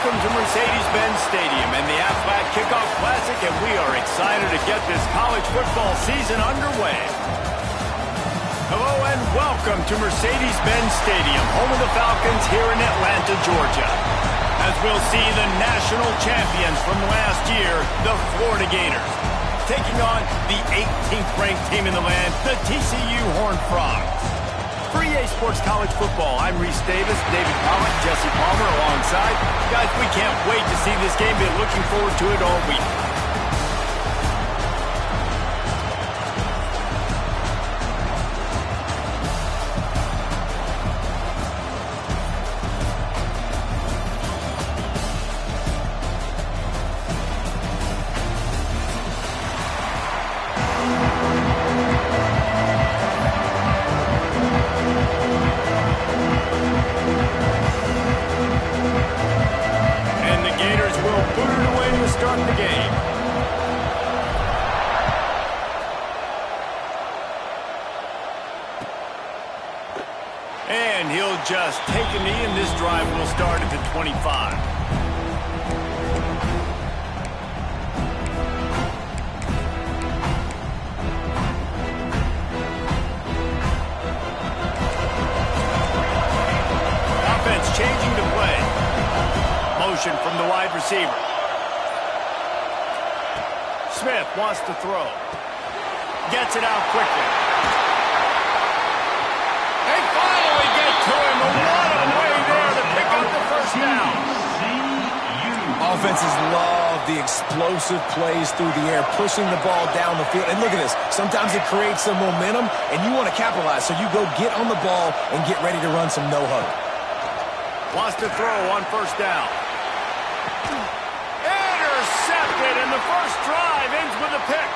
Welcome to Mercedes-Benz Stadium and the Aflac Kickoff Classic, and we are excited to get this college football season underway. Hello and welcome to Mercedes-Benz Stadium, home of the Falcons here in Atlanta, Georgia. As we'll see the national champions from last year, the Florida Gators, taking on the 18th ranked team in the land, the TCU Horned Frogs. For EA Sports College Football, I'm Reese Davis, David Pollock, Jesse Palmer alongside. Guys, we can't wait to see this game. Been looking forward to it all week. And he'll just take a knee, and this drive will start at the 25. Offense changing the play. Motion from the wide receiver. Smith wants to throw. Gets it out quickly. To him, a way there to pick up the first down. Offenses love the explosive plays through the air, pushing the ball down the field. And look at this. Sometimes it creates some momentum, and you want to capitalize. So you go get on the ball and get ready to run some no-huddle. Wants to throw on first down. Intercepted, and the first drive ends with a pick.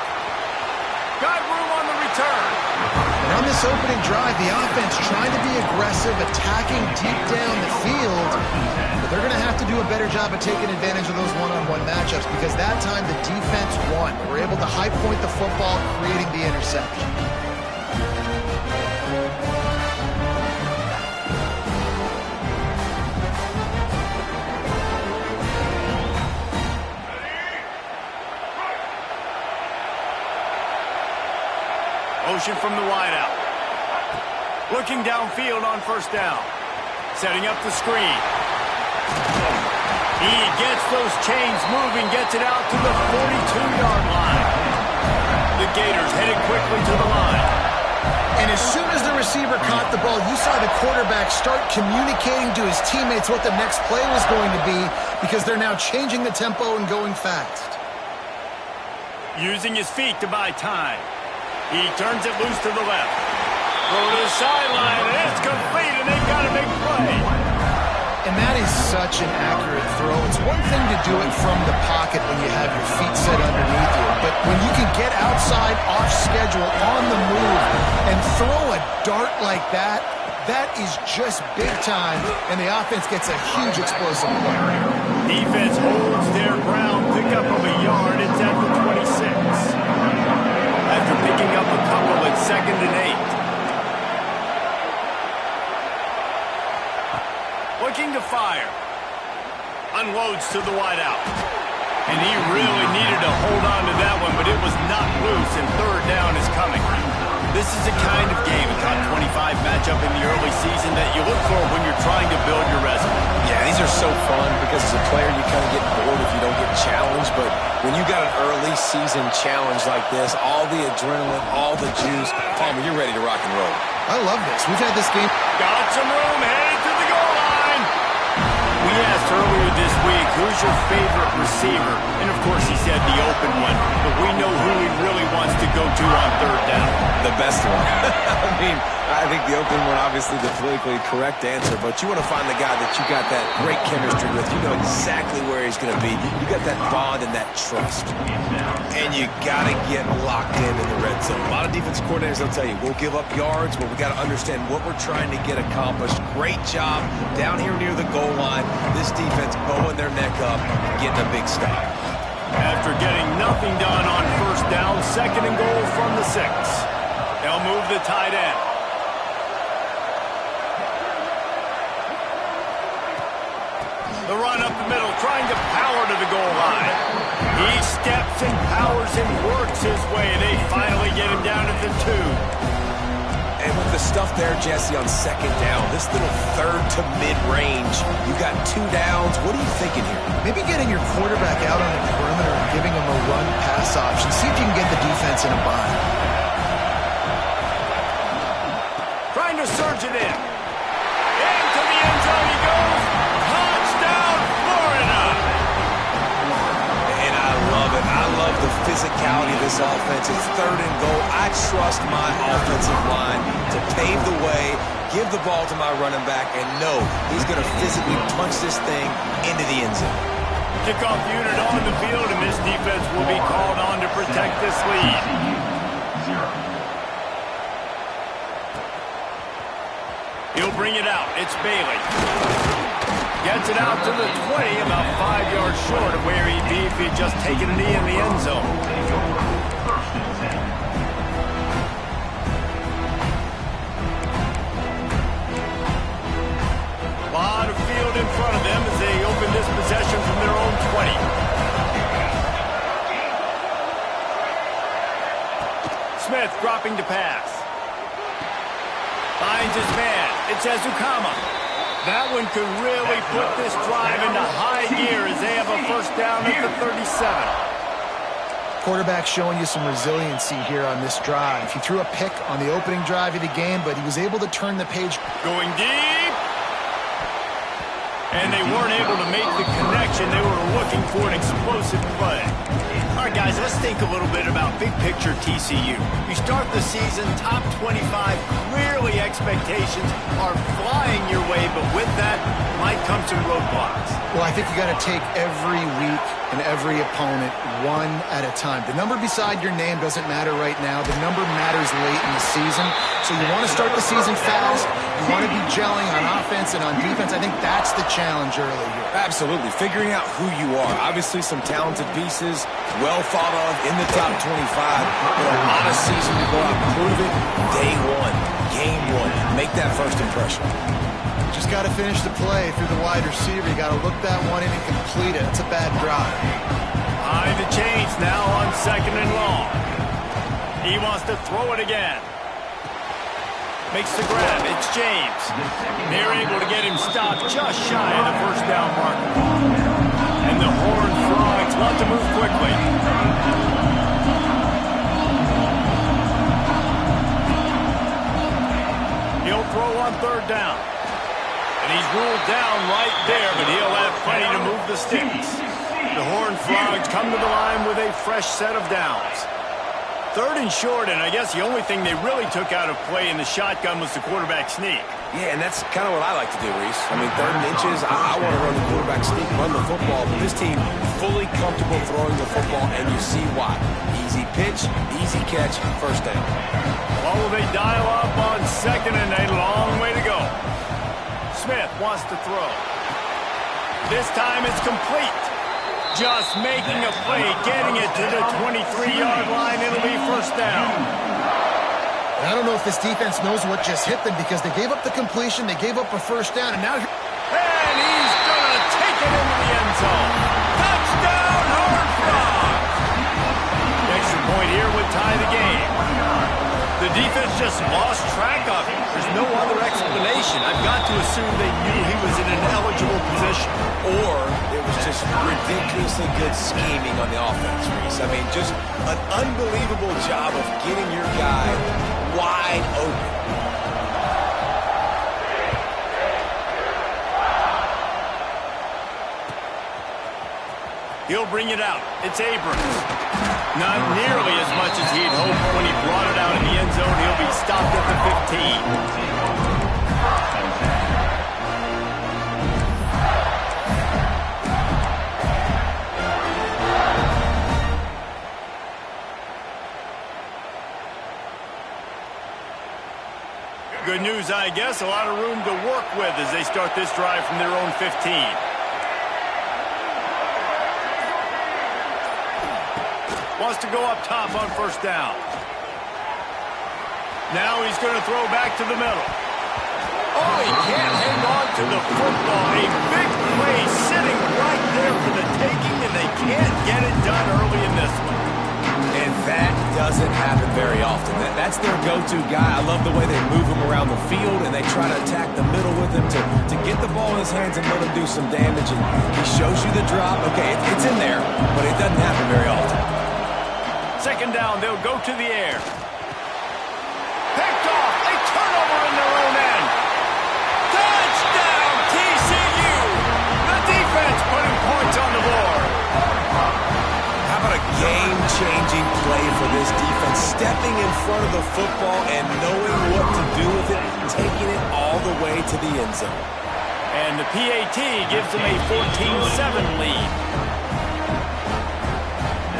Got room on the return. And on this opening drive, the offense trying to be aggressive, attacking deep down the field. But they're going to have to do a better job of taking advantage of those one-on-one matchups because that time the defense won. We're able to high point the football, creating the interception. Motion from the wideout. Looking downfield on first down. Setting up the screen. He gets those chains moving, gets it out to the 42-yard line. The Gators headed quickly to the line. And as soon as the receiver caught the ball, you saw the quarterback start communicating to his teammates what the next play was going to be because they're now changing the tempo and going fast. Using his feet to buy time. He turns it loose to the left. Throw to the sideline, and it's complete, and they've got a big play. And that is such an accurate throw. It's one thing to do it from the pocket when you have your feet set underneath you, but when you can get outside, off schedule, on the move, and throw a dart like that, that is just big time, and the offense gets a huge explosive play. Defense holds their ground, pick up of a yard. It's at the 26. After picking up a couple at 2nd and 8. Looking to fire. Unloads to the wideout. And he really needed to hold on to that one, but it was not loose, and third down is coming. This is the kind of game, a top 25 matchup in the early season that you look for when you're trying to build your resume. Yeah, these are so fun because as a player you kind of get bored if you don't get challenged, but when you got an early season challenge like this, all the adrenaline, all the juice, Palmer, you're ready to rock and roll. I love this. We've had this game. Got some room, headed to the goal line. We asked earlier this week, who's your favorite receiver? And of course he said the open one, but we know who he really wants to go to on third down. The best one. I mean, I think the open one, obviously the politically correct answer, but you want to find the guy that you got that great chemistry with. You know exactly where he's going to be. You got that bond and that trust. And you got to get locked in the red zone. A lot of defense coordinators will tell you, we'll give up yards, but we got to understand what we're trying to get accomplished. Great job down here near the goal line. This defense bowing their neck up and getting a big stop. After getting nothing done on first down, 2nd and goal from the 6. They'll move the tight end. The run up the middle, trying to power to the goal line. He steps and powers and works his way. They finally get him down at the 2. And with the stuff there, Jesse, on second down, this little third to mid-range, you got 2 downs. What are you thinking here? Maybe getting your quarterback out on the perimeter and giving him a run-pass option. See if you can get the defense in a bind. Trying to surge it in. Into the end zone he goes. Touchdown, Florida! And I love it. I love the physicality of this offense. It's third and goal. I trust my offensive line to pave the way, give the ball to my running back, and know he's going to physically punch this thing into the end zone. Kickoff unit on the field, and this defense will be called on to protect this lead. He'll bring it out. It's Bailey. Gets it out to the 20, about 5 yards short of where he'd be if he'd just taken a knee in the end zone. A lot of field in front of them as they open this possession from their own 20. Smith dropping to pass. Finds his man. It's Ezukama. That one could really put this drive into high gear as they have a first down at the 37. Quarterback showing you some resiliency here on this drive. He threw a pick on the opening drive of the game, but he was able to turn the page. Going deep. And they weren't able to make the connection. They were looking for an explosive play. All right, guys, let's think a little bit about big picture TCU. You start the season top 25. Clearly expectations are flying your way, but with that might come some roadblocks. Well, I think you got to take every week and every opponent one at a time. The number beside your name doesn't matter right now. The number matters late in the season. So you want to start the season fast. You want to be gelling on offense and on defense. I think that's the challenge early here. Absolutely. Figuring out who you are. Obviously some talented pieces, well thought of in the top 25, but a lot of season to go out and prove it. Day one, game one. Make that first impression. Just got to finish the play through the wide receiver. You got to look that one in and complete it. It's a bad drive. Behind the chains now on second and long. He wants to throw it again. Makes the grab. It's James. They're able to get him stopped just shy of the first down marker. And the Horned Frogs want to move quickly. He'll throw on third down. And he's ruled down right there, but he'll have plenty to move the sticks. The Horned Frogs come to the line with a fresh set of downs. Third and short, and I guess the only thing they really took out of play in the shotgun was the quarterback sneak. Yeah, and that's kind of what I like to do, Reese. I mean, third and inches, I want to run the quarterback sneak, run the football, but this team fully comfortable throwing the football, and you see why. Easy pitch, easy catch, first down. Well, will they dial up on second and a long way to go? Smith wants to throw. This time it's complete. Just making a play, getting it to the 23-yard line. It'll be first down. I don't know if this defense knows what just hit them because they gave up the completion, they gave up a first down, and now... And he's going to take it into the end zone. Touchdown, Horned Frogs! The extra point here would tie the game. The defense just lost track of him. There's no other explanation. I've got to assume they knew he was in an eligible position. Or it was just ridiculously good scheming on the offense, Reese. I mean, just an unbelievable job of getting your guy wide open. He'll bring it out. It's Abrams. Not nearly as much as he'd hoped when he brought it out in the end zone. He'll be stopped at the 15. Good news, I guess. A lot of room to work with as they start this drive from their own 15. Wants to go up top on first down. Now he's going to throw back to the middle. Oh, he can't hang on to the football. A big play sitting right can't get it done early in this one. And that doesn't happen very often. That's their go-to guy. I love the way they move him around the field, and they try to attack the middle with him to get the ball in his hands and let him do some damage. And he shows you the drop. Okay, it's in there, but it doesn't happen very often. Second down, they'll go to the air. Picked off. A turnover in their own end. Touchdown, TCU. The defense putting points on the board. How about a game-changing play for this defense? Stepping in front of the football and knowing what to do with it, taking it all the way to the end zone. And the PAT gives them a 14-7 lead.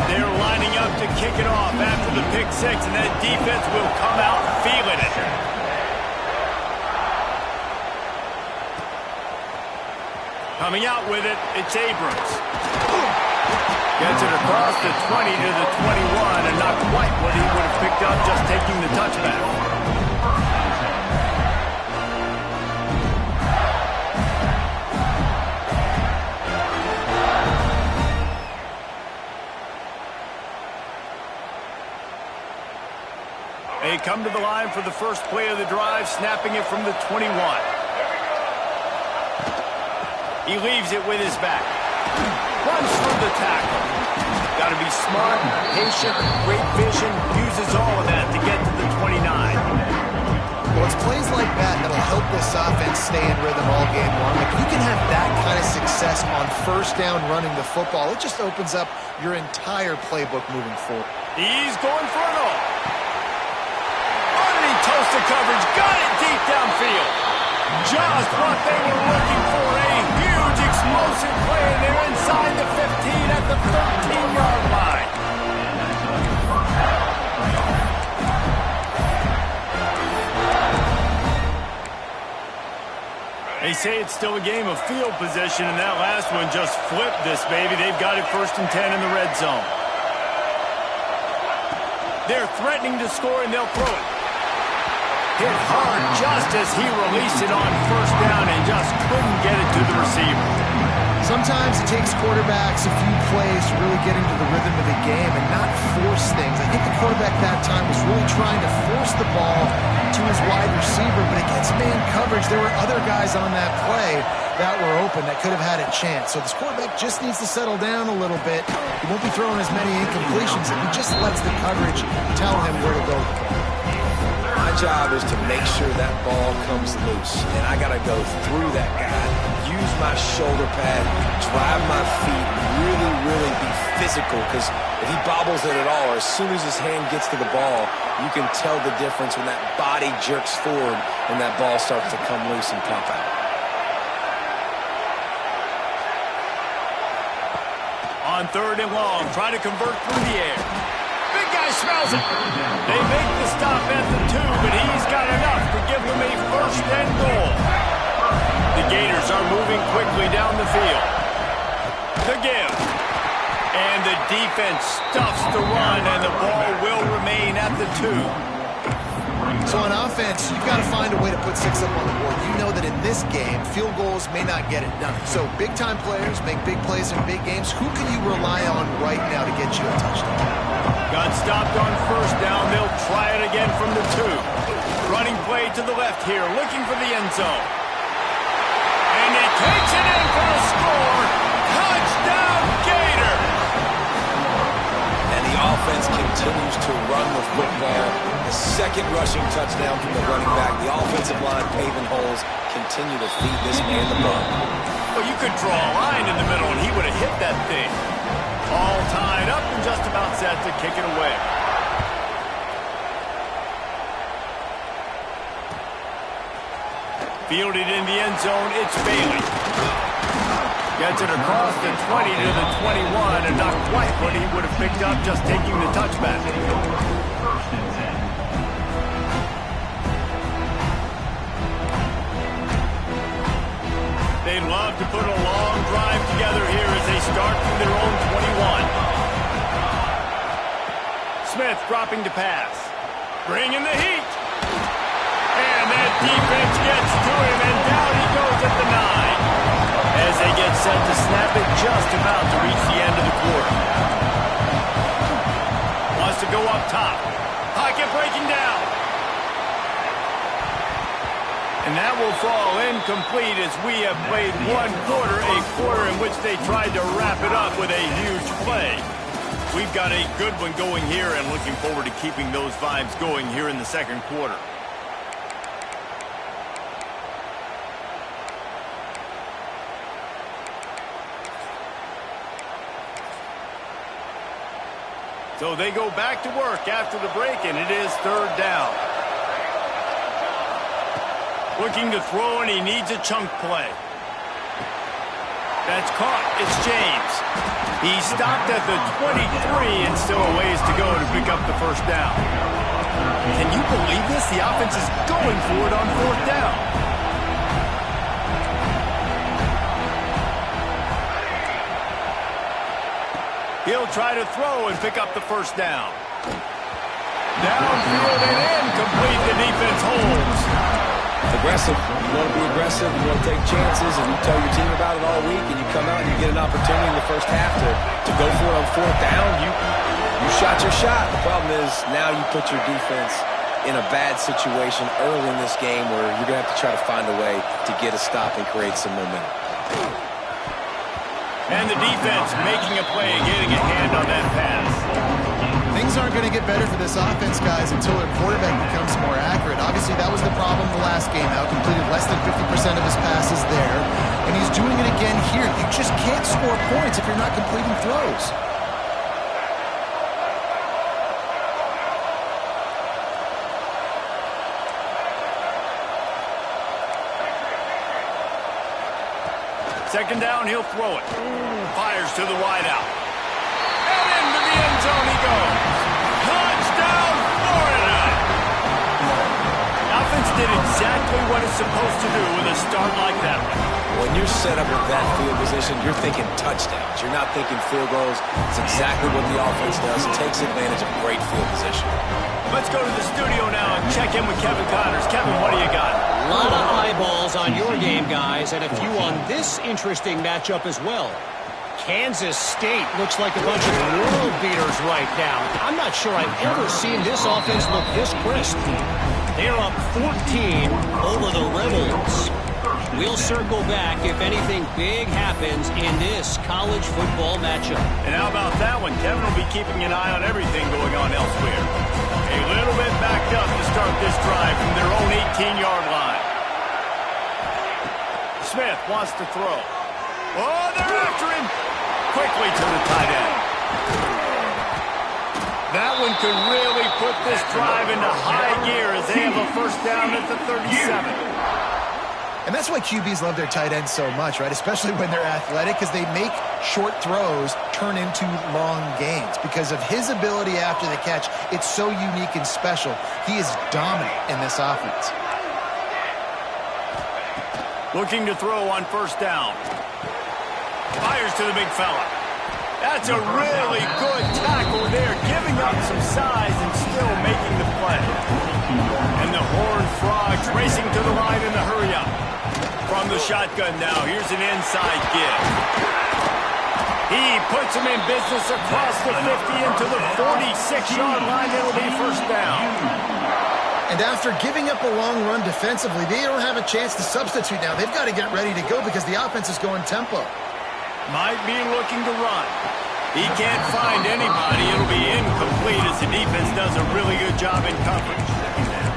They're lining up to kick it off after the pick six, and that defense will come out feeling it. Coming out with it, it's Abrams. Gets it across the 20 to the 21, and not quite what he would have picked up just taking the touchback. They come to the line for the first play of the drive, snapping it from the 21. He leaves it with his back. Runs through the tackle. Got to be smart, patient, great vision, uses all of that to get to the 29. Well, it's plays like that that'll help this offense stay in rhythm all game long. If you can have that kind of success on first down running the football, it just opens up your entire playbook moving forward. He's going for it all. Toasted coverage, got it deep downfield. Just what they were looking for, a huge explosive play, and they're inside the 15 at the 13-yard line. They say it's still a game of field position, and that last one just flipped this baby. They've got it 1st and 10 in the red zone. They're threatening to score, and they'll throw it. Hit hard just as he released it on first down and just couldn't get it to the receiver. Sometimes it takes quarterbacks a few plays to really get into the rhythm of the game and not force things. I think the quarterback that time was really trying to force the ball to his wide receiver, but against man coverage, there were other guys on that play that were open that could have had a chance. So this quarterback just needs to settle down a little bit. He won't be throwing as many incompletions if he just lets the coverage tell him where to go. My job is to make sure that ball comes loose, and I got to go through that guy, use my shoulder pad, drive my feet, really be physical, because if he bobbles it at all, or as soon as his hand gets to the ball, you can tell the difference when that body jerks forward and that ball starts to come loose and pop out. On 3rd and long, trying to convert through the air. Big guy smells it. They make the stop at the 2, but he's got enough to give them a 1st and goal. The Gators are moving quickly down the field. The give. And the defense stuffs the run, and the ball will remain at the 2. So on offense, you've got to find a way to put 6 up on the board. You know that in this game, field goals may not get it done. So big-time players make big plays in big games. Who can you rely on right now to get you a touchdown? Got stopped on first down. They'll try it again from the 2. Running play to the left here, looking for the end zone. And he takes it in for a score. Touchdown, Gator! And the offense continues to run the football. The 2nd rushing touchdown from the running back. The offensive line paving holes continue to feed this man the ball. Well, you could draw a line in the middle, and he would have hit that thing. All tied up and just about set to kick it away. Fielded in the end zone, it's Bailey. Gets it across the 20 to the 21, and not quite what he would have picked up just taking the touchback. They'd love to put a long drive together here as they start from their own 21. Smith dropping to pass. Bringing the heat. And that defense gets to him, and down he goes at the 9. As they get set to snap it, just about to reach the end of the quarter. go up top. Pocket breaking down. And that will fall incomplete as we have played one quarter, a quarter in which they tried to wrap it up with a huge play. We've got a good one going here and looking forward to keeping those vibes going here in the second quarter. So they go back to work after the break, and it is third down. Looking to throw, and he needs a chunk play. That's caught. It's James. He stopped at the 23 and still a ways to go to pick up the first down. Can you believe this? The offense is going for it on fourth down. He'll try to throw and pick up the first down. Downfield and incomplete. The defense holds. Aggressive. You want to be aggressive. You want to take chances, and you tell your team about it all week, and you come out and you get an opportunity in the first half to go for it on fourth down. You shot your shot. The problem is now you put your defense in a bad situation early in this game where you're going to have to try to find a way to get a stop and create some momentum. And the defense making a play and getting a hand on that pass. Things aren't going to get better for this offense, guys, until their quarterback becomes more accurate. Obviously, that was the problem the last game out. Completed less than 50% of his passes there. And he's doing it again here. You just can't score points if you're not completing throws. Second down, he'll throw it. Fires to the wideout. And into the end zone he goes. Touchdown, Florida! Offense did exactly what it's supposed to do with a start like that one. When you're set up in that field position, you're thinking touchdowns. You're not thinking field goals. It's exactly what the offense does. It takes advantage of great field position. Let's go to the studio now and check in with Kevin Connors. Kevin, what do you got? A lot of eyeballs on your game, guys, and a few on this interesting matchup as well. Kansas State looks like a bunch of world beaters right now. I'm not sure I've ever seen this offense look this crisp. They're up 14 over the Rebels. We'll circle back if anything big happens in this college football matchup. And how about that one? Kevin will be keeping an eye on everything going on elsewhere. A little bit backed up to start this drive from their own 18-yard line. Smith wants to throw. Oh, they're after him. Quickly to the tight end. That one could really put this drive into high gear as they have a first down at the 37. And that's why QBs love their tight ends so much, right? Especially when they're athletic, because they make short throws turn into long gains. Because of his ability after the catch, it's so unique and special. He is dominant in this offense. Looking to throw on first down. Fires to the big fella. That's a really good tackle there, giving up some size and still making the play. And the Horned Frogs racing to the line in the hurry-up. From the shotgun now, here's an inside give. He puts him in business across the 50 into the 46-yard line. It'll be first down. And after giving up a long run defensively, they don't have a chance to substitute now. They've got to get ready to go because the offense is going tempo. Might be looking to run. He can't find anybody. It'll be incomplete as the defense does a really good job in coverage.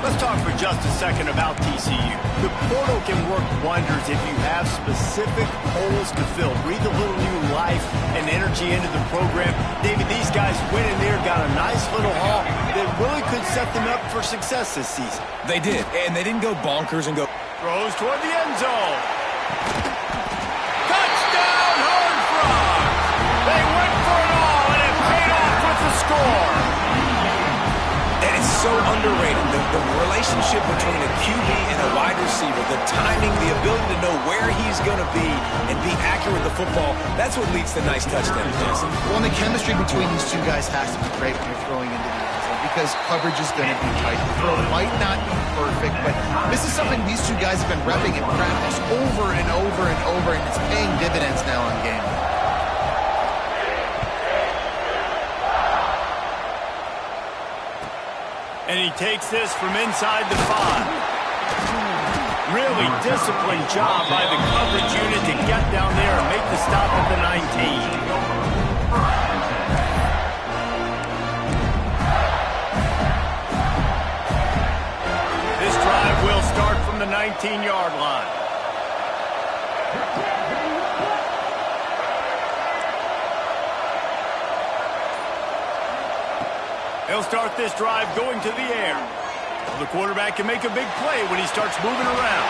Let's talk for just a second about TCU. The portal can work wonders if you have specific holes to fill. Breathe a little new life and energy into the program. David, these guys went in there, got a nice little haul that really could set them up for success this season. They did, and they didn't go bonkers and go... Throws toward the end zone. Touchdown, Horned Frogs! They went for it all, and it paid off with the score. And it's so underrated. The relationship between a QB and a wide receiver, the timing, the ability to know where he's going to be and be accurate with the football, that's what leads to nice touchdowns, Jason. Well, and the chemistry between these two guys has to be great when you're throwing into the end zone because coverage is going to be tight. The throw might not be perfect, but this is something these two guys have been repping in practice over and over and over, and it's paying dividends now on game day. And he takes this from inside the 5. Really disciplined job by the coverage unit to get down there and make the stop at the 19. This drive will start from the 19-yard line. He'll start this drive going to the air. The quarterback can make a big play when he starts moving around.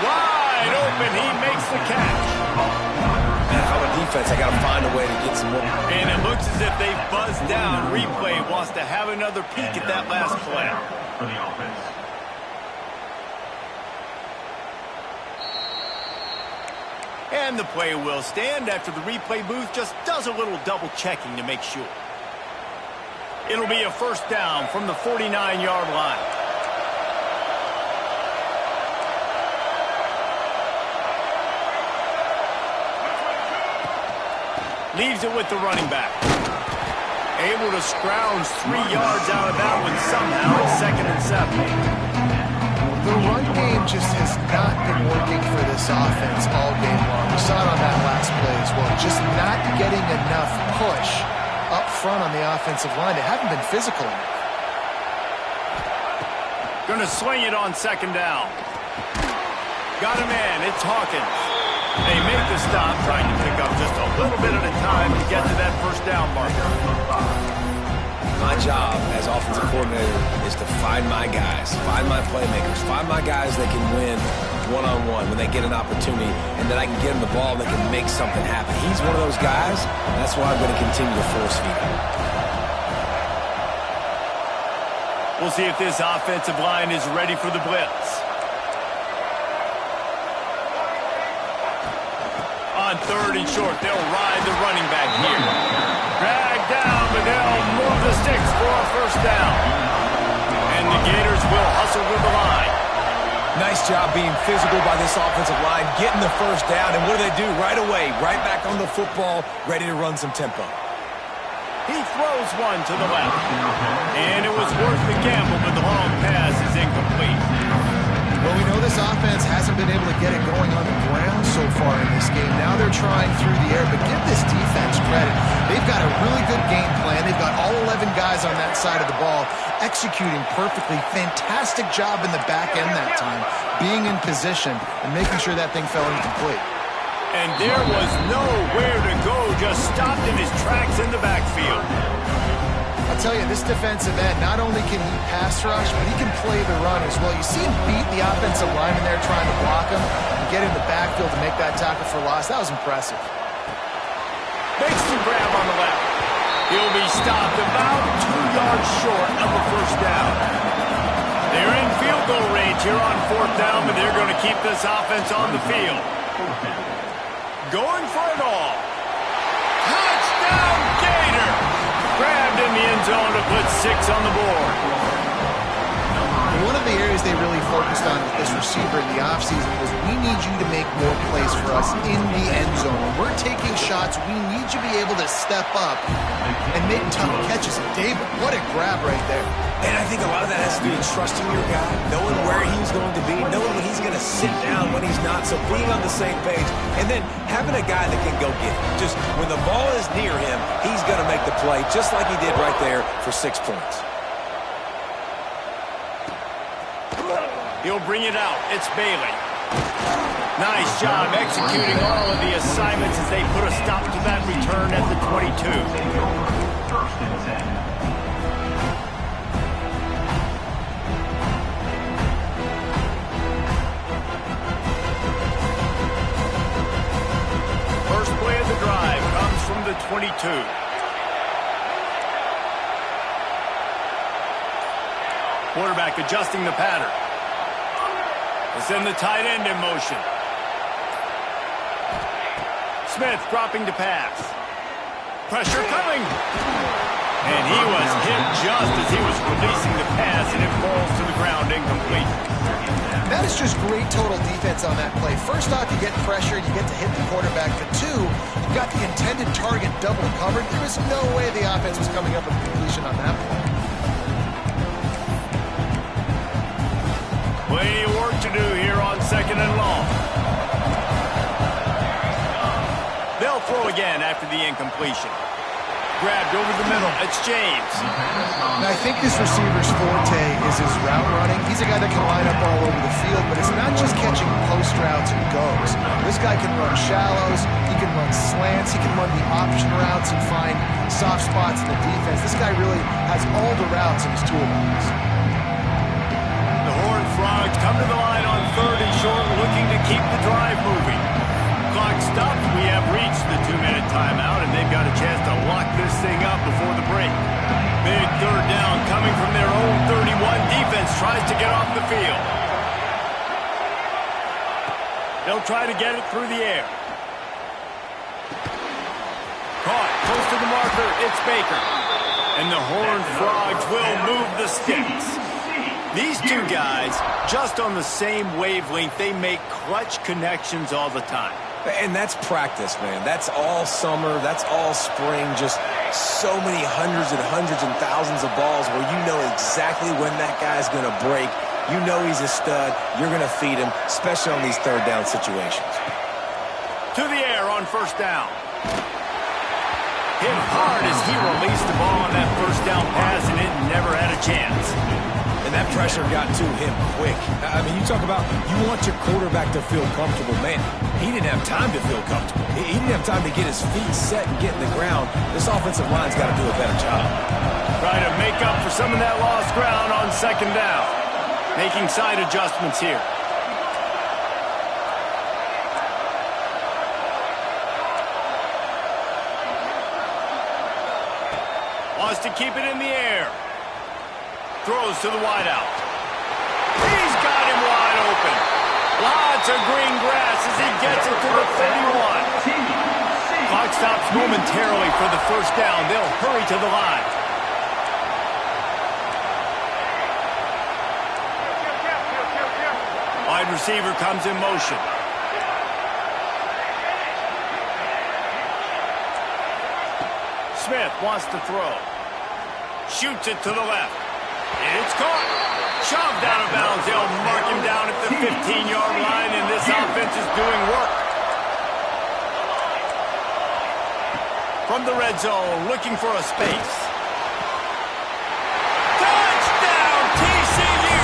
Wide open, he makes the catch. Man, if I'm a defense, I got to find a way to get some more. And it looks as if they've buzzed down. Replay wants to have another peek at that last play. For the offense. And the play will stand after the replay booth just does a little double checking to make sure. It'll be a first down from the 49-yard line. Leaves it with the running back. Able to scrounge 3 yards out of that one somehow at 2nd and 7. The run game just has not been working for this offense all game long. We saw it on that last play as well. Just not getting enough push up front on the offensive line. They haven't been physical enough. Going to swing it on 2nd down. Got him in. It's Hawkins. They make the stop, trying to pick up just a little bit at a time to get to that first down marker. My job as offensive coordinator is to find my guys, find my playmakers, find my guys that can win one-on-one when they get an opportunity, and then I can get them the ball and they can make something happen. He's one of those guys. That's why I'm going to continue to force feed him. We'll see if this offensive line is ready for the blitz. On 3rd and short, they'll ride the running back here. Drag down, but they'll move the sticks for a first down. And the Gators will hustle with the line. Nice job being physical by this offensive line, getting the first down, and what do? Right away, right back on the football, ready to run some tempo. He throws one to the left. And it was worth the gamble, but the long pass is incomplete. Well, we know this offense hasn't been able to get it going on the ground so far in this game. Now they're trying through the air, but give this defense credit. They've got a really good game plan. They've got all 11 guys on that side of the ball executing perfectly. Fantastic job in the back end that time, being in position and making sure that thing fell incomplete. And there was nowhere to go, just stopped in his tracks in the backfield. I'll tell you, this defensive end, not only can he pass rush, but he can play the run as well. You see him beat the offensive lineman there trying to block him and get in the backfield to make that tackle for loss. That was impressive. Makes the grab on the left. He'll be stopped about 2 yards short of the first down. They're in field goal range here on 4th down, but they're going to keep this offense on the field. Going for it all. Touchdown, Gator! Grabbed in the end zone to put 6 on the board. One of the areas they really focused on with this receiver in the offseason was we need you to make more plays for us in the end zone. When we're taking shots, we need you to be able to step up and make tough catches. And David, what a grab right there. And I think a lot of that has to do with trusting your guy, knowing where he's going to be, knowing when he's going to sit down, when he's not, so being on the same page, and then having a guy that can go get it. Just when the ball is near him, he's going to make the play, just like he did right there for 6 points. He'll bring it out. It's Bailey. Nice job executing all of the assignments as they put a stop to that return at the 22. First and 10. First play of the drive comes from the 22. Quarterback adjusting the pattern. They send the tight end in motion. Smith dropping to pass. Pressure coming. And he was hit just as he was releasing the pass, and it falls to the ground incomplete. That is just great total defense on that play. First off, you get pressure, you get to hit the quarterback. But 2, you've got the intended target double covered. There was no way the offense was coming up with a completion on that play. Plenty of work to do here on 2nd and long. They'll throw again after the incompletion. Grabbed over the middle. It's James. Now, I think this receiver's forte is his route running. He's a guy that can line up all over the field, but it's not just catching post routes and goes. This guy can run shallows. He can run slants. He can run the option routes and find soft spots in the defense. This guy really has all the routes in his toolbox. The Horned Frogs come to the line on 3rd and short, looking to keep the drive moving. Clock stopped. We have reached the 2-minute timeout, and they've got a chance to lock this thing up before the break. Big 3rd down coming from their own 31. Defense tries to get off the field. They'll try to get it through the air. Caught close to the marker. It's Baker. And the Horned Frogs will move the sticks. These two guys, just on the same wavelength, they make clutch connections all the time. And that's practice, man. That's all summer. That's all spring. Just so many hundreds and thousands of balls where you know exactly when that guy's going to break. You know he's a stud. You're going to feed him, especially on these 3rd down situations. To the air on 1st down. Hit hard as he released the ball on that 1st down pass, and it never had a chance. And that pressure got to him quick. I mean, you talk about you want your quarterback to feel comfortable. Man, he didn't have time to feel comfortable. He didn't have time to get his feet set and get in the ground. This offensive line's got to do a better job. Trying to make up for some of that lost ground on 2nd down. Making side adjustments here. Wants to keep it in the air. Throws to the wideout. He's got him wide open. Lots of green grass as he gets it to the 31. Clock stops momentarily for the 1st down. They'll hurry to the line. Wide receiver comes in motion. Smith wants to throw. Shoots it to the left. It's caught. Shoved out of bounds. They'll mark him down at the 15-yard line, and this offense is doing work. From the red zone, looking for a space. Touchdown, TCU!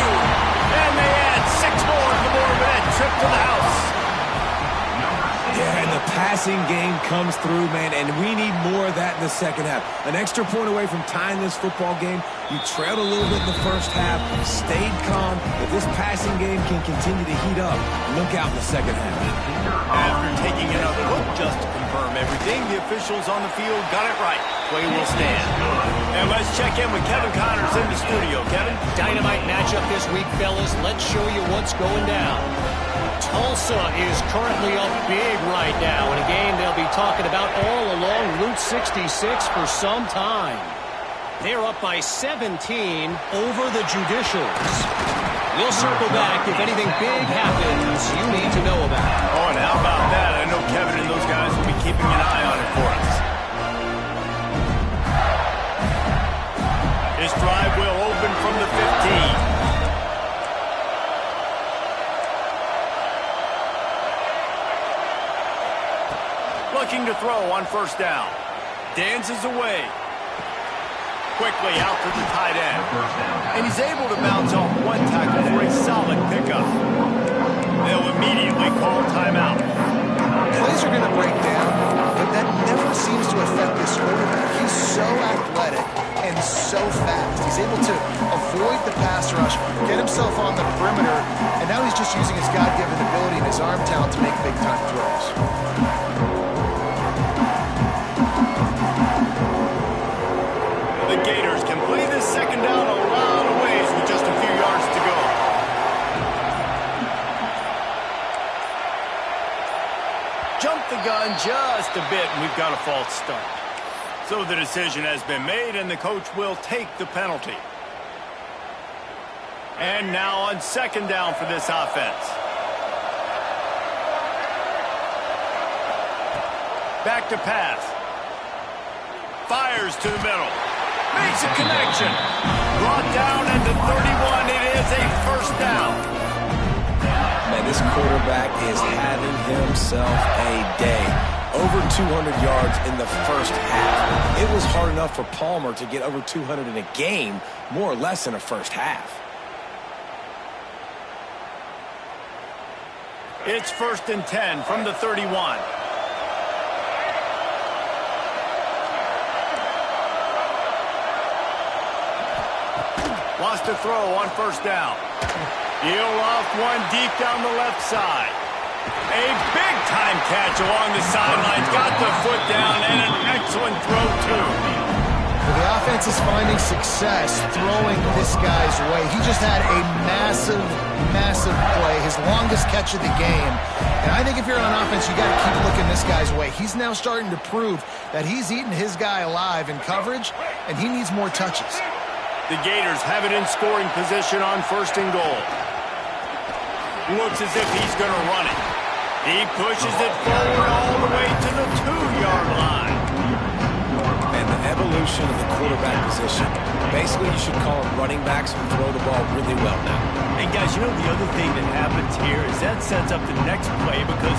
And they add 6 more to the board with that trip to the house. Yeah, and the passing game comes through, man, and we need more of that in the 2nd half. An extra point away from tying this football game. You trailed a little bit in the 1st half, stayed calm. If this passing game can continue to heat up, look out in the 2nd half. After taking another look just to confirm everything, the officials on the field got it right. Play will stand. And let's check in with Kevin Connors in the studio. Kevin? Dynamite matchup this week, fellas. Let's show you what's going down. Tulsa is currently up big right now in a game they'll be talking about all along Route 66 for some time. They're up by 17 over the Judicials. We'll circle back if anything big happens you need to know about. Oh, and how about that? I know Kevin and those guys will be keeping an eye on it for us. This drive will open from the 15. Looking to throw on 1st down. Dances away. Quickly out to the tight end. And he's able to bounce off 1 tackle for a solid pickup. They'll immediately call timeout. Plays are going to break down, but that never seems to affect this quarterback. He's so athletic and so fast. He's able to avoid the pass rush, get himself on the perimeter, and now he's just using his God-given ability and his arm talent to make big-time throws. The Gators can play this 2nd down a lot of ways with just a few yards to go. Jump the gun just a bit, and we've got a false start. So the decision has been made, and the coach will take the penalty. And now on 2nd down for this offense. Back to pass. Fires to the middle. Makes a connection. Brought down at the 31. It is a 1st down. this quarterback is having himself a day. Over 200 yards in the first half. It was hard enough for Palmer to get over 200 in a game, more or less in a first half. It's 1st and 10 from the 31. Wants to throw on 1st down. He'll off one deep down the left side. A big-time catch along the sidelines. Got the foot down and an excellent throw, too. Well, the offense is finding success throwing this guy's way. He just had a massive, massive play, his longest catch of the game. And I think if you're on offense, you got to keep looking this guy's way. He's now starting to prove that he's eating his guy alive in coverage, and he needs more touches. The Gators have it in scoring position on 1st and goal. Looks as if he's going to run it. He pushes it forward all the way to the 2-yard line. And the evolution of the quarterback position. Basically, you should call them running backs who throw the ball really well now. And guys, you know the other thing that happens here is that sets up the next play because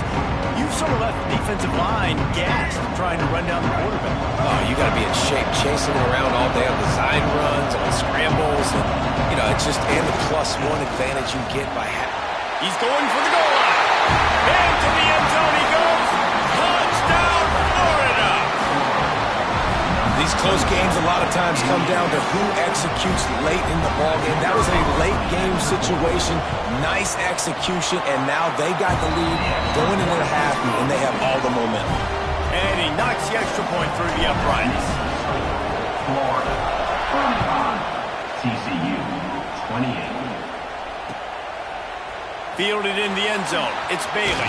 you've sort of left the defensive line gassed trying to run down the quarterback. Oh, you got to be in shape, chasing it around all day on design runs, on scrambles, and it's just and the +1 advantage you get by having. He's going for the goal line. Into the end zone he goes. Touchdown, Florida. These close games a lot of times come down to who executes late in the ball game. That was a late game situation. Nice execution, and now they got the lead going into the half, and they have all the momentum. And he knocks the extra point through the uprights. Florida, 35. TCU, 28. Fielded in the end zone. It's Bailey.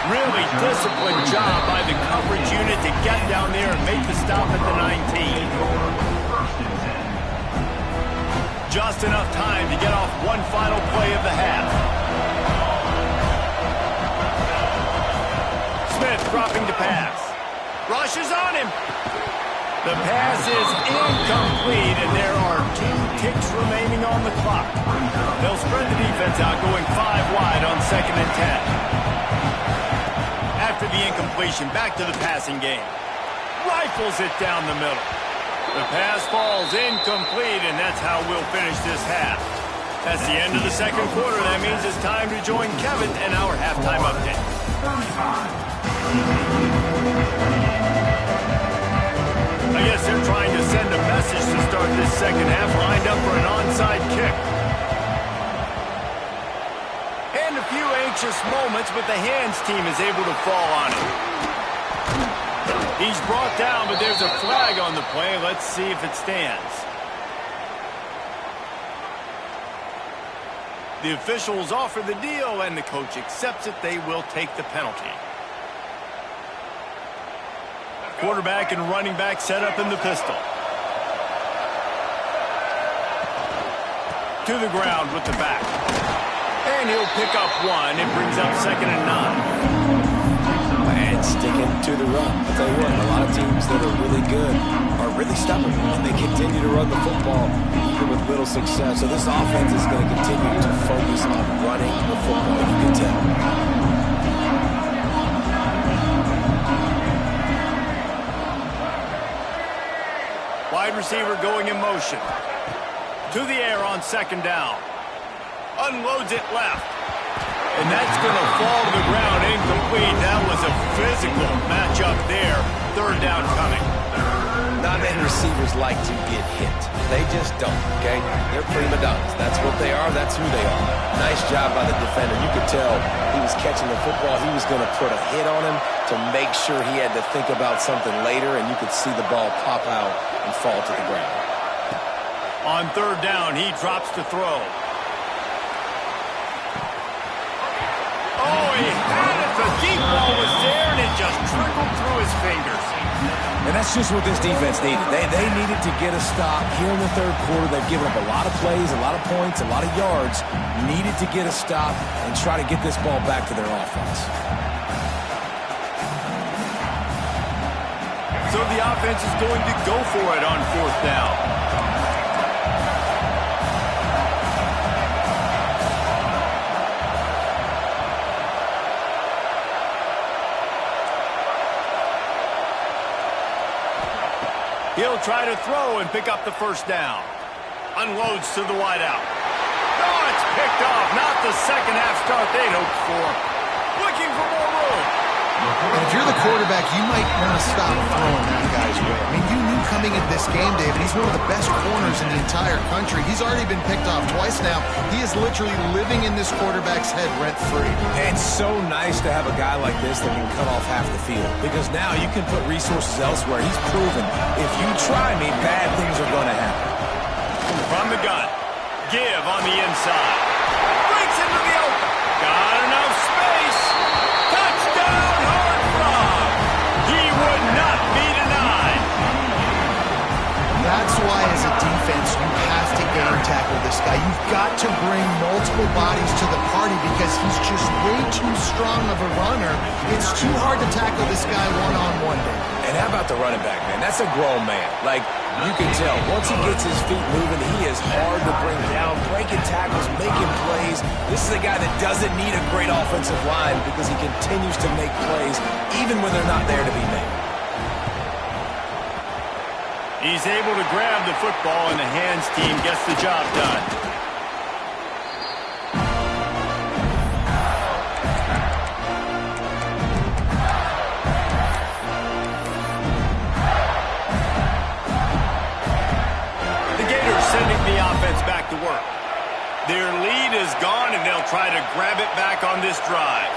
Really disciplined job by the coverage unit to get down there and make the stop at the 19. Just enough time to get off one final play of the half. Smith dropping to pass. Rushes on him. The pass is incomplete, and there are 2 ticks remaining on the clock. They'll spread the defense out, going 5 wide on 2nd and 10. After the incompletion, back to the passing game. Rifles it down the middle. The pass falls incomplete, and that's how we'll finish this half. That's the end of the 2nd quarter. That means it's time to join Kevin and our halftime update. I guess they're trying to send a message to start this 2nd half, lined up for an onside kick. And a few anxious moments, but the hands team is able to fall on him. He's brought down, but there's a flag on the play. Let's see if it stands. The officials offer the deal, and the coach accepts it. They will take the penalty. Quarterback and running back set up in the pistol. To the ground with the back. And he'll pick up 1. It brings up 2nd and 9. And sticking to the run. I'll tell you what, a lot of teams that are really good are really stubborn, and they continue to run the football even with little success. So this offense is going to continue to focus on running the football. You can tell. Wide receiver going in motion. To the air on 2nd down. Unloads it left. And that's going to fall to the ground incomplete. That was a physical matchup there. 3rd down coming. Not many receivers like to get hit. They just don't, okay? They're prima donnas. That's what they are. That's who they are. Nice job by the defender. You could tell he was catching the football. He was going to put a hit on him to make sure he had to think about something later, and you could see the ball pop out and fall to the ground. On 3rd down, he drops to throw. Oh, he had it. The deep ball was there, and it just trickled through his fingers. And that's just what this defense needed. They needed to get a stop here in the 3rd quarter. They've given up a lot of plays, a lot of points, a lot of yards. Needed to get a stop and try to get this ball back to their offense. So the offense is going to go for it on 4th down. He'll try to throw and pick up the first down. Unloads to the wideout. Oh, it's picked off. Not the second half start they'd hoped for. Looking for more room. And if you're the quarterback, you might want to stop throwing that guy's way. I mean, you knew coming into this game, David, he's one of the best corners in the entire country. He's already been picked off twice now. He is literally living in this quarterback's head rent-free. It's so nice to have a guy like this that can cut off half the field, because now you can put resources elsewhere. He's proven if you try me, bad things are going to happen. From the gun. Give on the inside. Breaks into the open. Got enough space. Touchdown, Horned Frog. He would not be denied. That's why, as a defense, you have to game tackle this guy. You've got to bring multiple bodies to the party because he's just way too strong of a runner. It's too hard to tackle this guy one-on-one, David. And how about the running back, man? That's a grown man. Like, you can tell, once he gets his feet moving, he is hard to bring down, breaking tackles, making plays. This is a guy that doesn't need a great offensive line because he continues to make plays even when they're not there to be made. He's able to grab the football, and the hands team gets the job done. Sending the offense back to work. Their lead is gone, and they'll try to grab it back on this drive.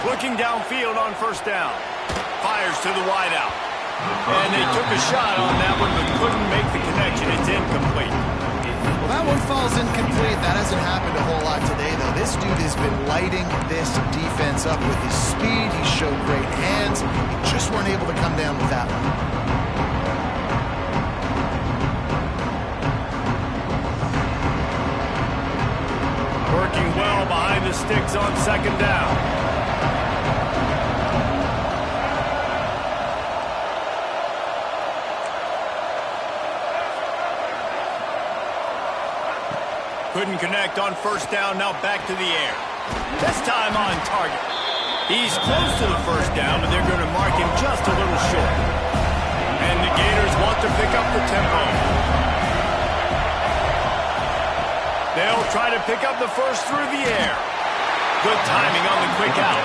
Looking downfield on first down. Fires to the wideout. And they took a shot on that one, but couldn't make the connection. It's incomplete. Well, that one falls incomplete. That hasn't happened a whole lot today, though. This dude has been lighting this defense up with his speed. He showed great hands. He just weren't able to come down with that one. Working well behind the sticks on second down. Couldn't connect on first down, now back to the air. This time on target. He's close to the first down, but they're going to mark him just a little short. And the Gators want to pick up the tempo. They'll try to pick up the first through the air. Good timing on the quick out.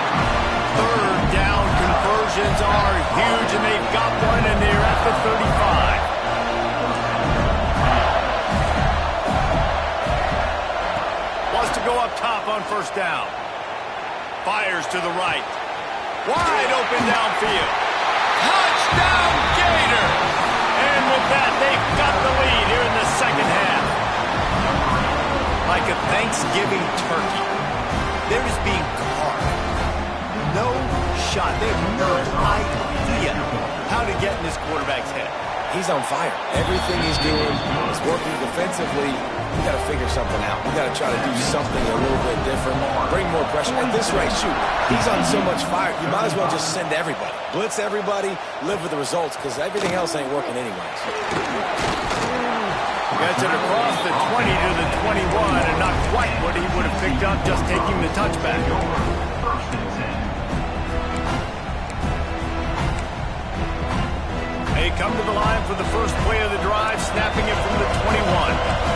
Third down conversions are huge, and they've got one, and they're at the 35. To go up top on first down. Fires to the right. Wide open downfield. Touchdown, Gator! And with that, they've got the lead here in the second half. Like a Thanksgiving turkey. They're just being carved. No shot. They have no idea how to get in this quarterback's head. He's on fire. Everything he's doing is working defensively. We got to figure something out. We got to try to do something a little bit different. Bring more pressure. At this rate, shoot, he's on so much fire, you might as well just send everybody. Blitz everybody, live with the results, because everything else ain't working anyways. Gets it across the 20 to the 21, and not quite what he would have picked up just taking the touchback. They come to the line for the first play of the drive, snapping it from the 21.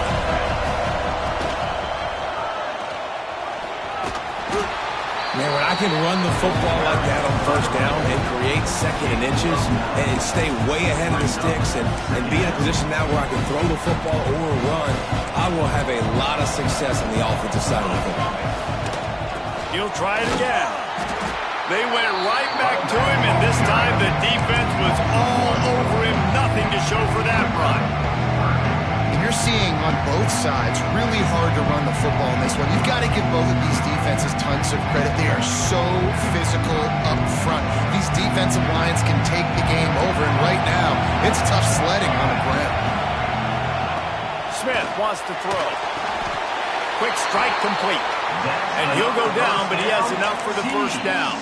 Man, when I can run the football like that on first down and create second and inches and stay way ahead of the sticks and be in a position now where I can throw the football or run, I will have a lot of success on the offensive side of the football. He'll try it again. They went right back to him, and this time the defense was all over him. Nothing to show for that run. And you're seeing on both sides really hard to run the football in this one. You've got to give both of these defenses tons of credit. They are so physical up front. These defensive lines can take the game over, and right now it's tough sledding on the ground. Smith wants to throw. Quick strike complete. And he'll go down, but he has enough for the first down.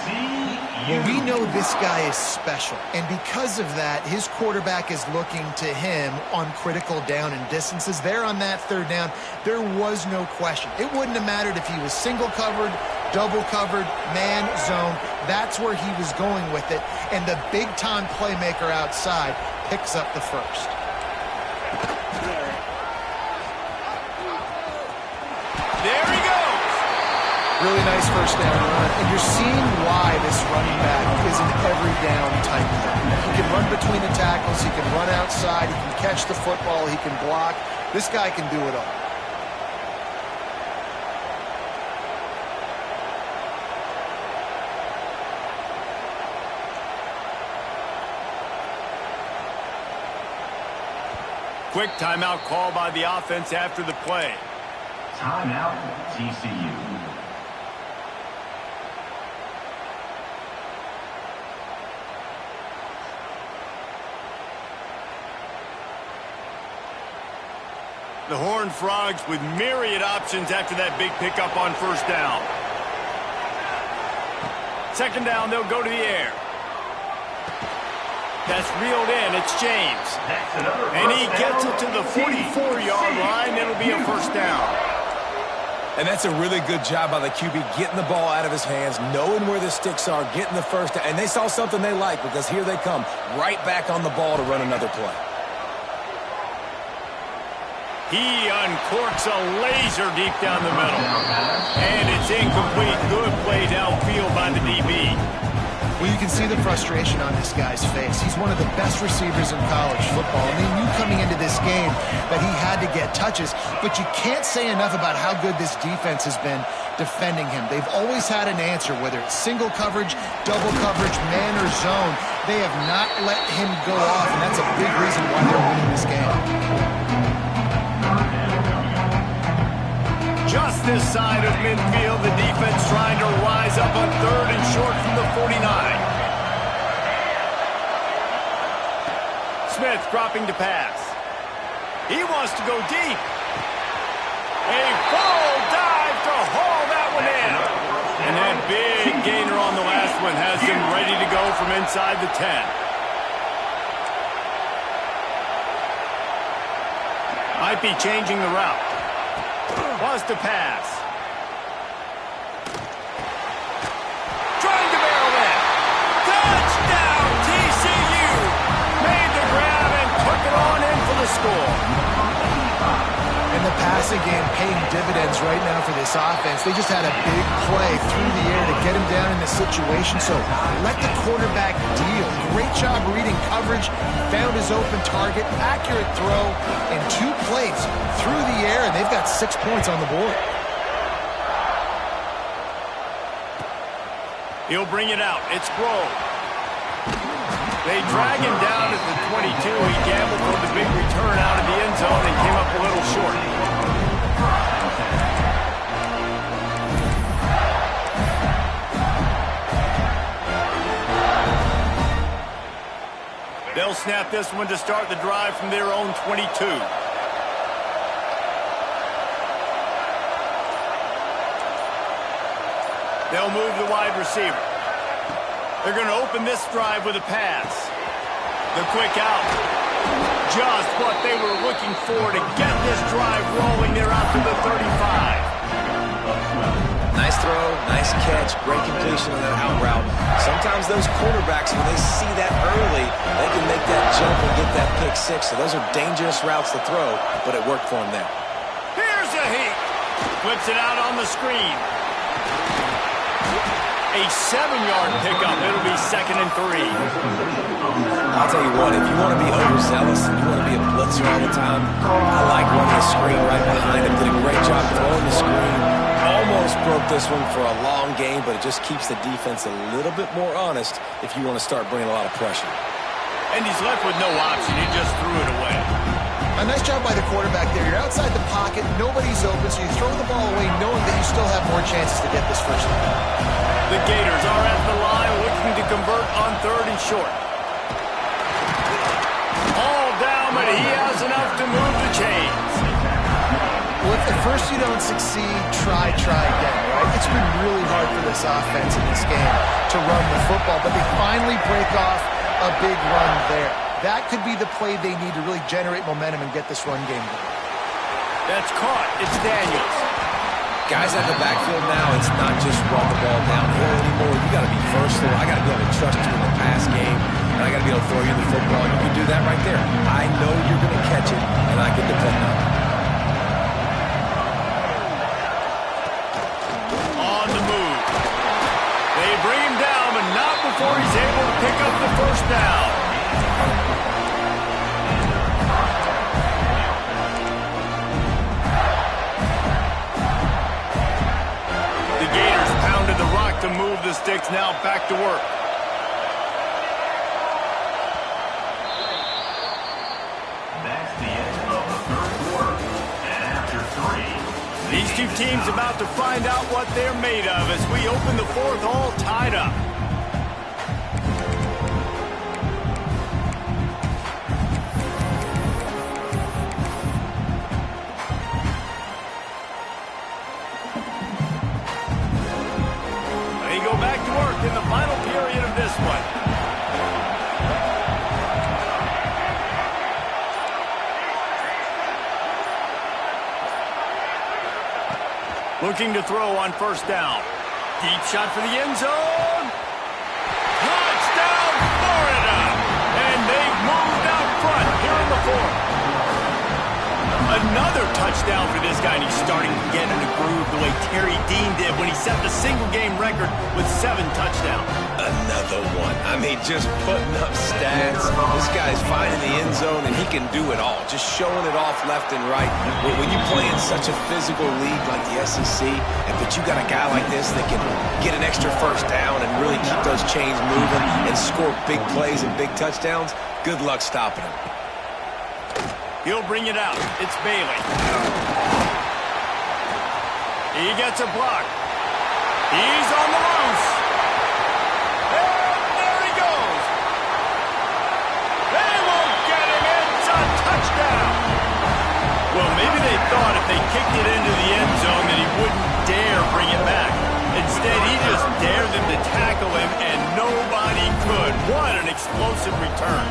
Well, we know this guy is special, and because of that, his quarterback is looking to him on critical down and distances. There on that third down, there was no question. It wouldn't have mattered if he was single covered, double covered, man, zone. That's where he was going with it. And the big-time playmaker outside picks up the first. There he goes. Really nice first down run. And you're seeing why this running back is an every down type thing. He can run between the tackles. He can run outside. He can catch the football. He can block. This guy can do it all. Quick timeout call by the offense after the play. Timeout, TCU. The Horned Frogs with myriad options after that big pickup on first down. Second down, they'll go to the air. That's reeled in. It's James. And he gets it to the 44-yard line. It'll be a first down. And that's a really good job by the QB, getting the ball out of his hands, knowing where the sticks are, getting the first down. And they saw something they like, because here they come, right back on the ball to run another play. He uncorks a laser deep down the middle. And it's incomplete. Good play downfield by the DB. Well, you can see the frustration on this guy's face. He's one of the best receivers in college football, and they knew coming into this game that he had to get touches, but you can't say enough about how good this defense has been defending him. They've always had an answer, whether it's single coverage, double coverage, man or zone. They have not let him go off, and that's a big reason why they're winning this game. Just this side of midfield, the defense trying to rise up on third and short from the 49. Smith dropping to pass. He wants to go deep. A full dive to haul that one in. And that big gainer on the last one has him ready to go from inside the 10. Might be changing the route. Was to pass. Trying to barrel that. Touchdown, TCU. Made the grab and took it on in for the score. And the passing game paying dividends right now for this offense. They just had a big play through the air to get him down in the situation. So let the quarterback deal. Great job reading coverage. Found his open target. Accurate throw. And 2 plays through the air, and they've got 6 points on the board. He'll bring it out. It's Grove. They drag him down at the 22. He gambled for the big return out of the end zone and came up a little short. They'll snap this one to start the drive from their own 22. They'll move the wide receiver. They're going to open this drive with a pass. The quick out. Just what they were looking for to get this drive rolling. They're out to the 35. Nice throw, nice catch, great completion on that out route. Sometimes those quarterbacks, when they see that early, they can make that jump and get that pick six. So those are dangerous routes to throw, but it worked for him there. Here's a heat. Flips it out on the screen. A 7-yard pickup. It'll be 2nd and 3. I'll tell you what, if you want to be overzealous and you want to be a blitzer all the time, I like running the screen right behind him. Did a great job throwing the screen. Almost broke this one for a long game, but it just keeps the defense a little bit more honest if you want to start bringing a lot of pressure. And he's left with no option. He just threw it away. A nice job by the quarterback there. You're outside the pocket. Nobody's open, so you throw the ball away knowing that you still have more chances to get this first down. The Gators are at the line looking to convert on 3rd and short. All down, but he has enough to move the chains. Well, if at first you don't succeed, try again, right? It's been really hard for this offense in this game to run the football, but they finally break off a big run there. That could be the play they need to really generate momentum and get this run game going. That's caught. It's Daniels. Guys out of the backfield now, it's not just run the ball downhill anymore. You got to be versatile. I got to be able to trust you in the pass game, and I got to be able to throw you the football. You can do that right there. I know you're going to catch it, and I can depend on it. On the move. They bring him down, but not before he's able to pick up the first down. To move the sticks, now back to work. That's the end of the third quarter. And after 3, These two teams about to find out what they're made of as we open the fourth all tied up. In the final period of this one. Looking to throw on first down. Deep shot for the end zone. Touchdown, Florida! And they've moved out front here in the fourth. Another touchdown for this guy, and he's starting to get in the groove the way Terry Dean did when he set the single-game record with 7 touchdowns. Another one. I mean, just putting up stats. This guy's finding the end zone, and he can do it all. Just showing it off left and right. When you play in such a physical league like the SEC, but you got a guy like this that can get an extra first down and really keep those chains moving and score big plays and big touchdowns, good luck stopping him. He'll bring it out. It's Bailey. He gets a block. He's on the loose. And there he goes. They won't get him. It's a touchdown. Well, maybe they thought if they kicked it into the end zone that he wouldn't dare bring it back. Instead, he just dared them to tackle him, and nobody could. What an explosive return.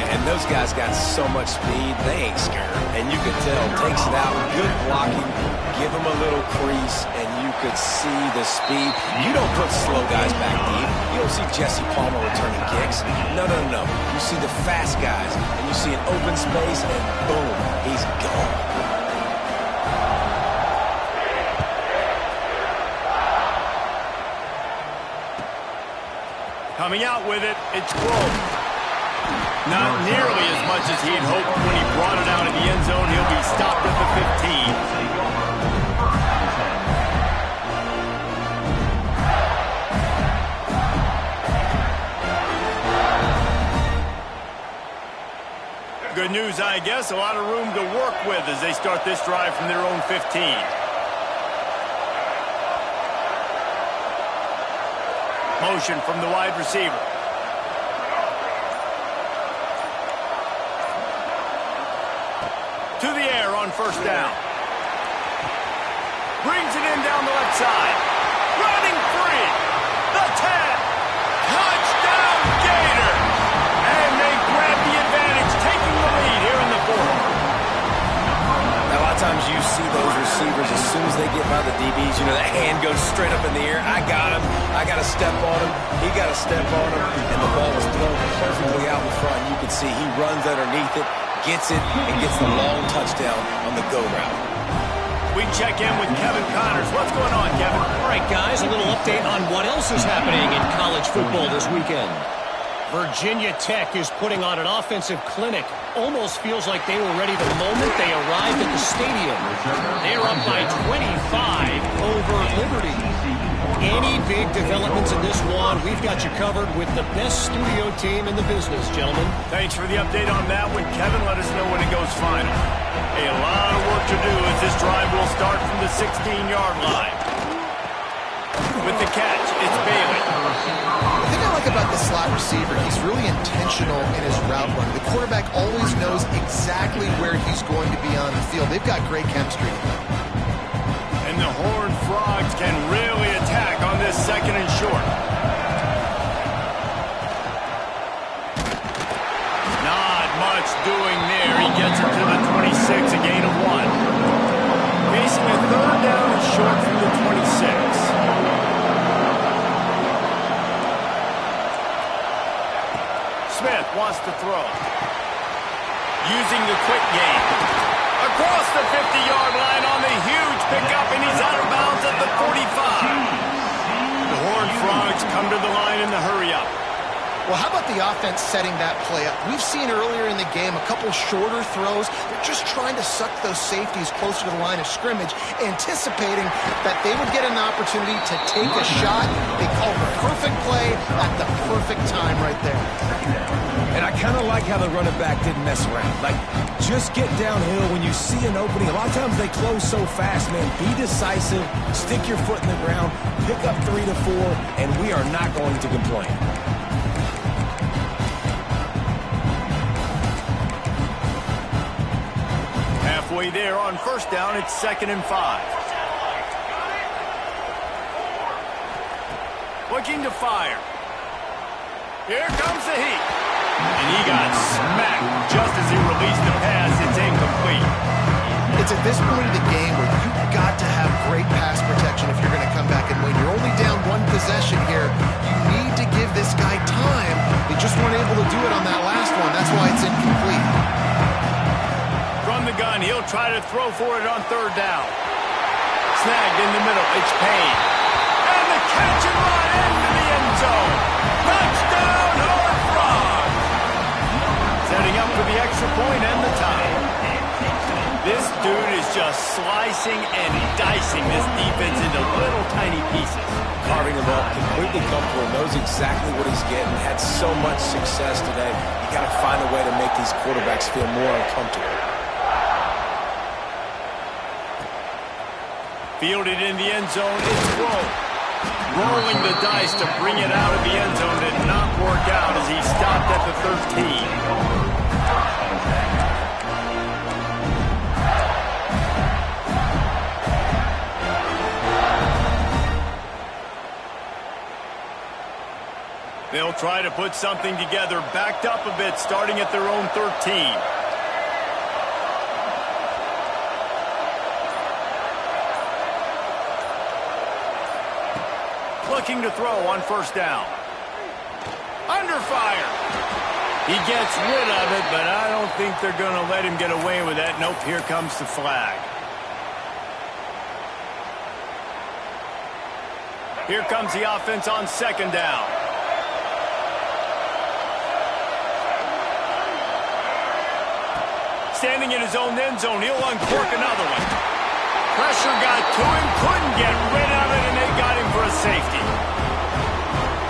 And those guys got so much speed, they ain't scared. And you could tell, takes it out, good blocking, give him a little crease, and you could see the speed. You don't put slow guys back deep. You don't see Jesse Palmer returning kicks. No, no, no. You see the fast guys, and you see an open space, and boom, he's gone. Coming out with it, it's Grove. Not nearly as much as he'd hoped when he brought it out of the end zone. He'll be stopped at the 15. Good news, I guess. A lot of room to work with as they start this drive from their own 15. Motion from the wide receiver. To the air on first down. Brings it in down the left side. Running free. The 10. Touchdown Gator. And they grab the advantage, taking the lead here in the fourth. Now, a lot of times you see those receivers, as soon as they get by the DBs, you know, that hand goes straight up in the air. I got him. I got to step on him. He got to step on him. And the ball was thrown perfectly out in front. You can see he runs underneath it, gets it, and gets the long touchdown on the go route. We check in with Kevin Connors. What's going on, Kevin? All right, guys, a little update on what else is happening in college football this weekend. Virginia Tech is putting on an offensive clinic. Almost feels like they were ready the moment they arrived at the stadium. They're up by 25 over Liberty. Any big developments in this one, we've got you covered with the best studio team in the business, gentlemen. Thanks for the update on that one, Kevin. Let us know when it goes final. A lot of work to do as this drive will start from the 16-yard line. With the catch, it's Bailey. The thing I like about the slot receiver, he's really intentional in his route run. The quarterback always knows exactly where he's going to be on the field. They've got great chemistry. And the Horned Frogs can really attack on this second and short. Not much doing there. He gets it to the 26, a gain of 1. Facing a third down and short from the using the quick game. Across the 50-yard line on the huge pickup, and he's out of bounds at the 45. The Horned Frogs come to the line in the hurry-up. Well, how about the offense setting that play up? We've seen earlier in the game a couple shorter throws. They're just trying to suck those safeties closer to the line of scrimmage, anticipating that they would get an opportunity to take a shot. They called the perfect play at the perfect time right there. And I kind of like how the running back didn't mess around. Like, just get downhill when you see an opening. A lot of times they close so fast, man. Be decisive, stick your foot in the ground, pick up 3 to 4, and we are not going to complain. Halfway there on first down, it's 2nd and 5. Looking to fire. Here comes the heat. And he got smacked just as he released the pass. It's incomplete. It's at this point of the game where you've got to have great pass protection if you're going to come back and win. You're only down 1 possession here. You need to give this guy time. They just weren't able to do it on that last one. That's why it's incomplete. From the gun, he'll try to throw for it on 3rd down. Snagged in the middle. It's Payne. And the catch and run into the end zone. Touchdown, Horned Frogs! Setting up for the extra point and the tie. This dude is just slicing and dicing this defense into little tiny pieces. Carving him up, completely comfortable, knows exactly what he's getting, had so much success today. You got to find a way to make these quarterbacks feel more uncomfortable. Fielded in the end zone, it's Rowe. Rolling the dice to bring it out of the end zone did not work out as he stopped at the 13. They'll try to put something together, backed up a bit, starting at their own 13. Looking to throw on first down. Under fire. He gets rid of it, but I don't think they're going to let him get away with that. Nope, here comes the flag. Here comes the offense on 2nd down. Standing in his own end zone, he'll uncork another one. Pressure got to him, couldn't get rid of it, and they got him for a safety.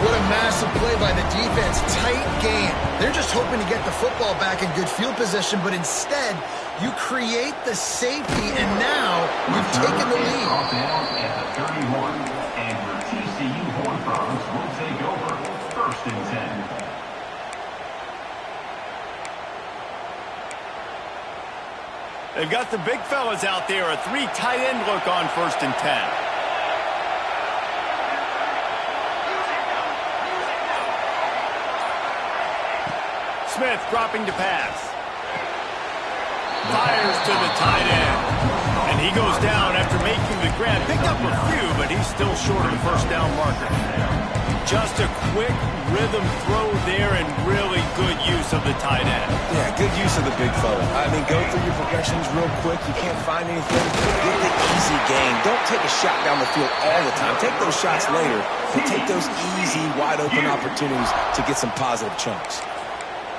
What a massive play by the defense. Tight game. They're just hoping to get the football back in good field position, but instead, you create the safety, and now you've taken the lead. At the 31, and the TCU Horned Frogs will take over 1st and 10. They've got the big fellas out there, a 3 tight end look on 1st and 10. Smith dropping to pass. Fires to the tight end. And he goes down after making the grab. Picked up a few, but he's still short of the first down marker. Just a quick rhythm throw there and really good use of the tight end. Yeah, good use of the big fella. I mean, go through your progressions real quick. You can't find anything. Get the easy gain. Don't take a shot down the field all the time. Take those shots later, but take those easy, wide-open opportunities to get some positive chunks.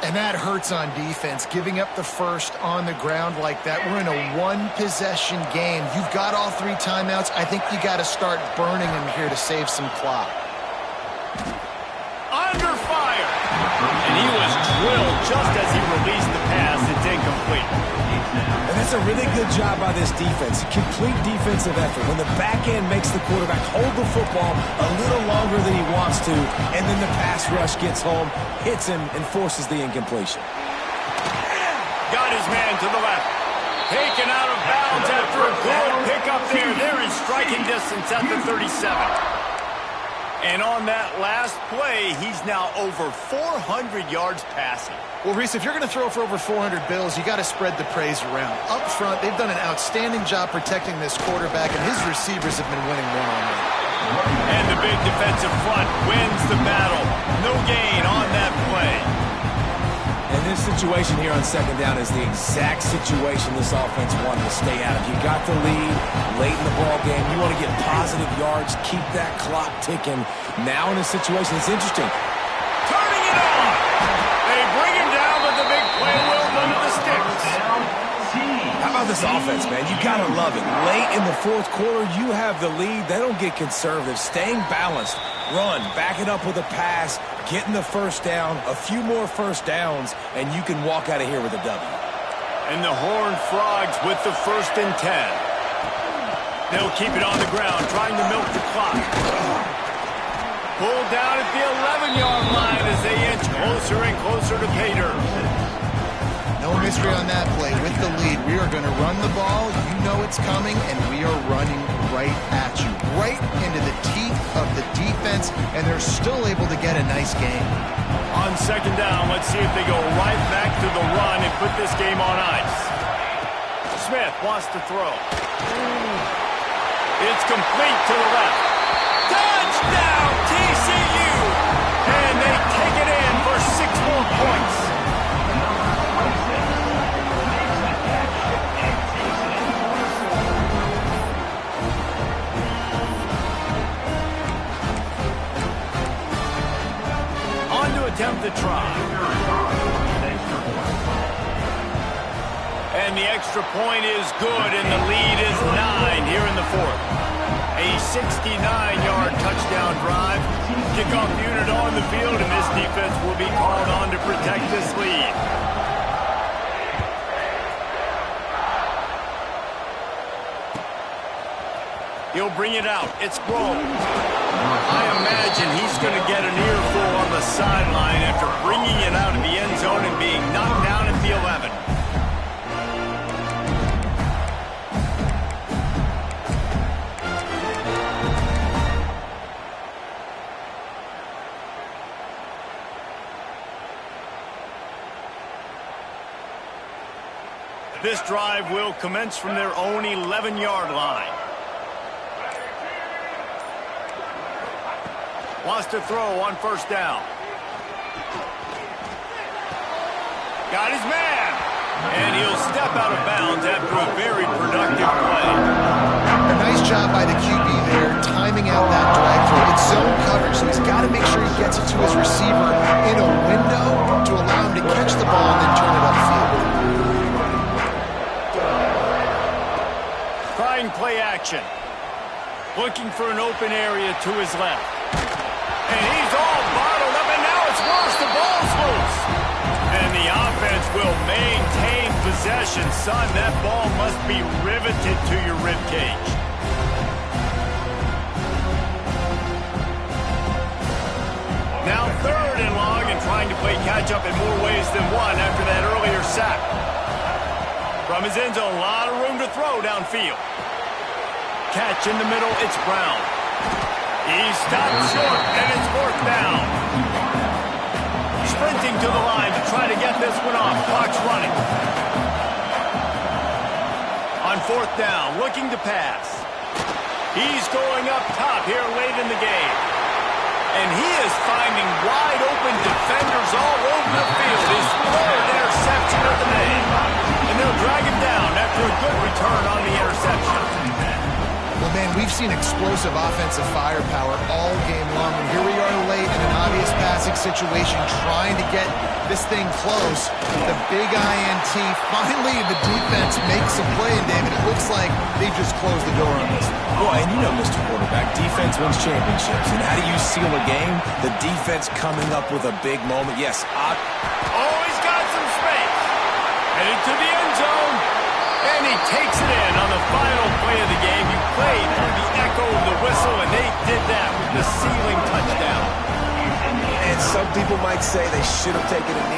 And that hurts on defense, giving up the first on the ground like that. We're in a 1-possession game. You've got all 3 timeouts. I think you got to start burning them here to save some clock. Under fire. And he was drilled just as he released the pass. It's incomplete. And that's a really good job by this defense. Complete defensive effort. When the back end makes the quarterback hold the football a little longer than he wants to, and then the pass rush gets home, hits him, and forces the incompletion. Got his man to the left. Taken out of bounds after a good pickup there. They're in striking distance at the 37. And on that last play, he's now over 400 yards passing. Well, Reese, if you're going to throw for over 400 bills, you got to spread the praise around. Up front, they've done an outstanding job protecting this quarterback, and his receivers have been winning one-on-one. And the big defensive front wins the battle. No gain on that play. And this situation here on second down is the exact situation this offense wanted to stay out of. You got the lead late in the ball game. You want to get positive yards, keep that clock ticking. Now in this situation, it's interesting. Turning it on. They bring him down, but the big play will under the sticks. How about this offense, man? You got to love it. Late in the fourth quarter, you have the lead. They don't get conservative. Staying balanced. Run. Back it up with a pass. Getting the first down. A few more first downs, and you can walk out of here with a W. And the Horned Frogs with the 1st and 10. They'll keep it on the ground, trying to milk the clock. Pulled down at the 11-yard line as they inch closer and closer to pay dirt. No mystery on that play. With the lead, we are going to run the ball. You know it's coming, and we are running right at you. Right into the teeth of the defense, and they're still able to get a nice game. On second down, let's see if they go right back to the run and put this game on ice. Smith wants to throw. It's complete to the left. Touchdown, TCU! And they take it in for 6 more points. On to attempt the try. And the extra point is good, and the lead is 9 here in the fourth. A 69-yard touchdown drive. Kickoff unit on the field, and this defense will be called on to protect this lead. He'll bring it out. It's Grohl. I imagine he's going to get an earful on the sideline after bringing it out of the end zone and being knocked down at the 11. This drive will commence from their own 11-yard line. Wants to throw on first down. Got his man. And he'll step out of bounds after a very productive play. A nice job by the QB there, timing out that drag throw. It's zone coverage, so he's got to make sure he gets it to his receiver in a window to allow him to catch the ball and then turn it upfield. Trying play action. Looking for an open area to his left. And he's all bottled up, and now it's worse. The ball's loose. And the offense will maintain possession. Son, that ball must be riveted to your ribcage. Now 3rd and long, and trying to play catch-up in more ways than one after that earlier sack. From his end zone, a lot of room to throw downfield. Catch in the middle, it's Brown. He stopped short, and it's 4th down. Sprinting to the line to try to get this one off. Clock's running. On 4th down, looking to pass. He's going up top here late in the game. And he is finding wide open defenders all over the field. His 3rd interception of the day. And they'll drag him down after a good return on the interception. Well, man, we've seen explosive offensive firepower all game long, and here we are late in an obvious passing situation trying to get this thing close. The big INT, finally the defense makes a play, and David, it looks like they just closed the door on this. Boy, and you know, Mr. Quarterback, defense wins championships. And how do you seal a game? The defense coming up with a big moment. Yes, he's got some space. Headed to the end zone. And he takes it in on the final play of the game. You played for the echo of the whistle, and they did that with the ceiling touchdown. And some people might say they should have taken a knee.